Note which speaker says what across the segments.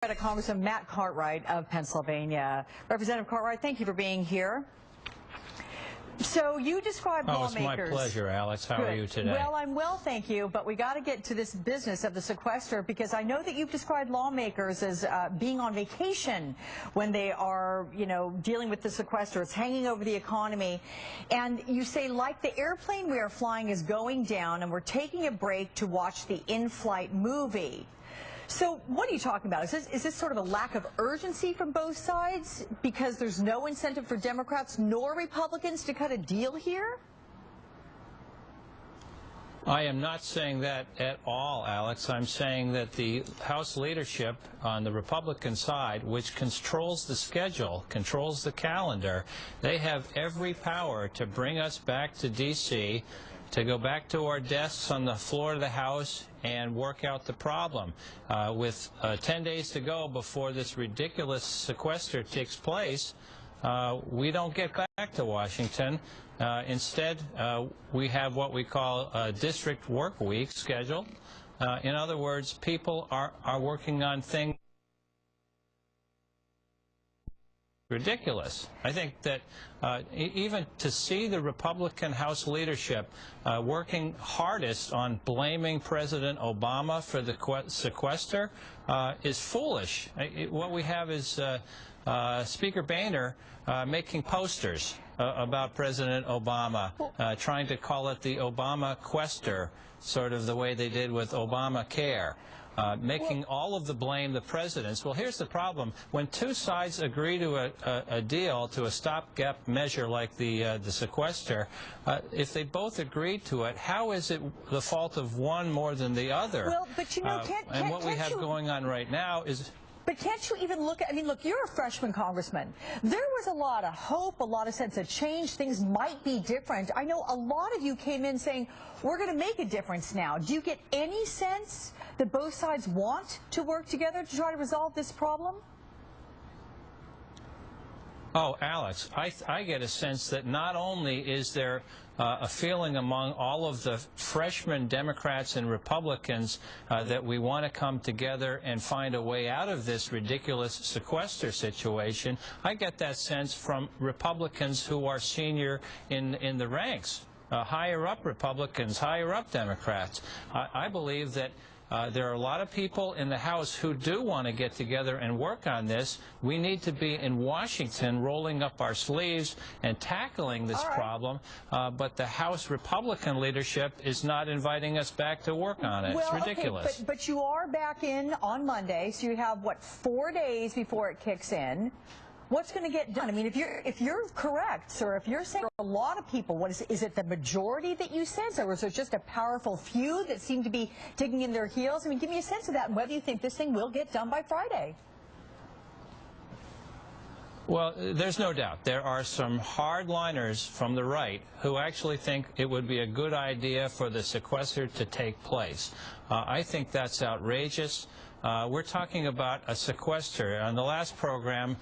Speaker 1: Congressman Matt Cartwright of Pennsylvania. Representative Cartwright, thank you for being here. So you described lawmakers.
Speaker 2: It's my pleasure, Alex. How are you today?
Speaker 1: Well, I'm well, thank you, but we got to get to this business of the sequester, because I know that you've described lawmakers as being on vacation when they are, dealing with the sequester. It's hanging over the economy. And you say, like the airplane we are flying is going down and we're taking a break to watch the in-flight movie. So what are you talking about? Is this sort of a lack of urgency from both sides because there's no incentive for Democrats nor Republicans to cut a deal here?
Speaker 2: I am not saying that at all, Alex. I'm saying that the House leadership on the Republican side, which controls the schedule, controls the calendar, they have every power to bring us back to D.C., to go back to our desks on the floor of the House and work out the problem. With 10 days to go before this ridiculous sequester takes place, we don't get back to Washington. Instead, we have what we call a district work week scheduled. In other words, people are working on things ridiculous. I think that even to see the Republican House leadership working hardest on blaming President Obama for the sequester is foolish. What we have is Speaker Boehner making posters about President Obama, trying to call it the Obama Quester, sort of the way they did with Obamacare. Making all of the blame the president's. Well, here's the problem. When two sides agree to a deal, to a stopgap measure like the sequester, if they both agreed to it, how is it the fault of one more than the other?
Speaker 1: Well, but
Speaker 2: and what we have going on right now is...
Speaker 1: But can't you even look at, look, you're a freshman congressman. There was a lot of hope, a lot of sense of change. Things might be different. I know a lot of you came in saying, we're going to make a difference now. Do you get any sense that both sides want to work together to try to resolve this problem?
Speaker 2: Oh, Alex, I get a sense that not only is there a feeling among all of the freshman Democrats and Republicans that we want to come together and find a way out of this ridiculous sequester situation. I get that sense from Republicans who are senior in the ranks, higher up Republicans, higher up Democrats. I believe that there are a lot of people in the House who do want to get together and work on this. We need to be in Washington rolling up our sleeves and tackling this problem, but the House Republican leadership is not inviting us back to work on it. It's ridiculous.
Speaker 1: Okay, but you are back in on Monday, so you have, what, 4 days before it kicks in. What's going to get done? If you're correct, sir, if you're saying a lot of people, is it the majority that you sense, or is it just a powerful few that seem to be digging in their heels? Give me a sense of that, and whether you think this thing will get done by Friday.
Speaker 2: Well, there's no doubt. There are some hardliners from the right who actually think it would be a good idea for the sequester to take place. I think that's outrageous. We're talking about a sequester. On the last program,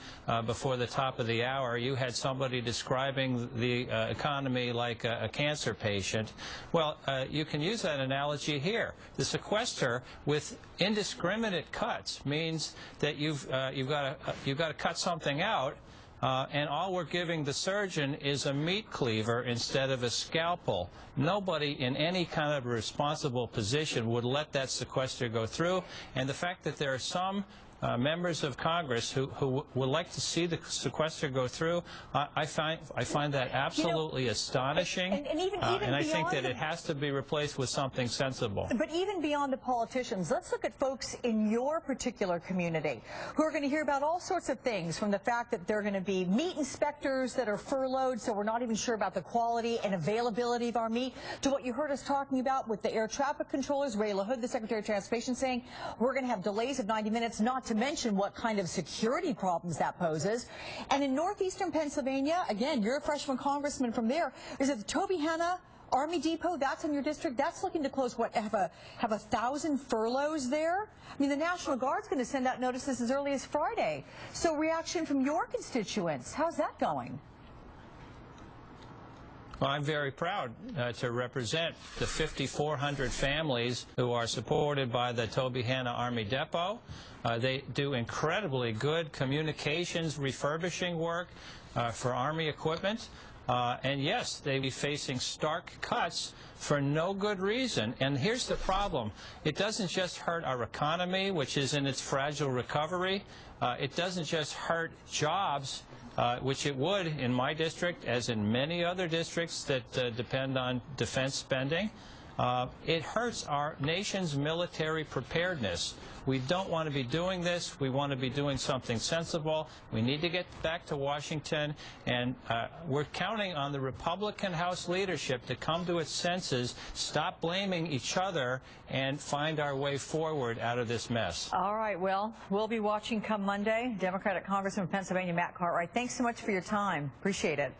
Speaker 2: before the top of the hour, you had somebody describing the economy like a cancer patient. Well, you can use that analogy here. The sequester with indiscriminate cuts means that you've got to cut something out. And all we're giving the surgeon is a meat cleaver instead of a scalpel. Nobody in any kind of responsible position would let that sequester go through. And the fact that there are some members of Congress who would like to see the sequester go through, I find that absolutely astonishing, and I think that it has to be replaced with something sensible.
Speaker 1: But even beyond the politicians, let's look at folks in your particular community who are going to hear about all sorts of things, from the fact that there are going to be meat inspectors that are furloughed, so we're not even sure about the quality and availability of our meat, to what you heard us talking about with the air traffic controllers, Ray LaHood, the Secretary of Transportation, saying we're going to have delays of 90 minutes, not to mention what kind of security problems that poses. And in northeastern Pennsylvania, again, you're a freshman congressman from there, is it the Tobyhanna Army Depot? That's in your district. That's looking to close, what, have 1,000 furloughs there? The National Guard's going to send out notices as early as Friday. So reaction from your constituents, how's that going?
Speaker 2: Well, I'm very proud to represent the 5,400 families who are supported by the Tobyhanna Army Depot. They do incredibly good communications refurbishing work for Army equipment. And yes, they be facing stark cuts for no good reason. And here's the problem. It doesn't just hurt our economy, which is in its fragile recovery. It doesn't just hurt jobs, which it would in my district, as in many other districts that depend on defense spending. It hurts our nation's military preparedness. We don't want to be doing this. We want to be doing something sensible. We need to get back to Washington, and we're counting on the Republican House leadership to come to its senses, stop blaming each other, and find our way forward out of this mess.
Speaker 1: All right, well, we'll be watching come Monday. Democratic Congressman of Pennsylvania, Matt Cartwright, thanks so much for your time. Appreciate it.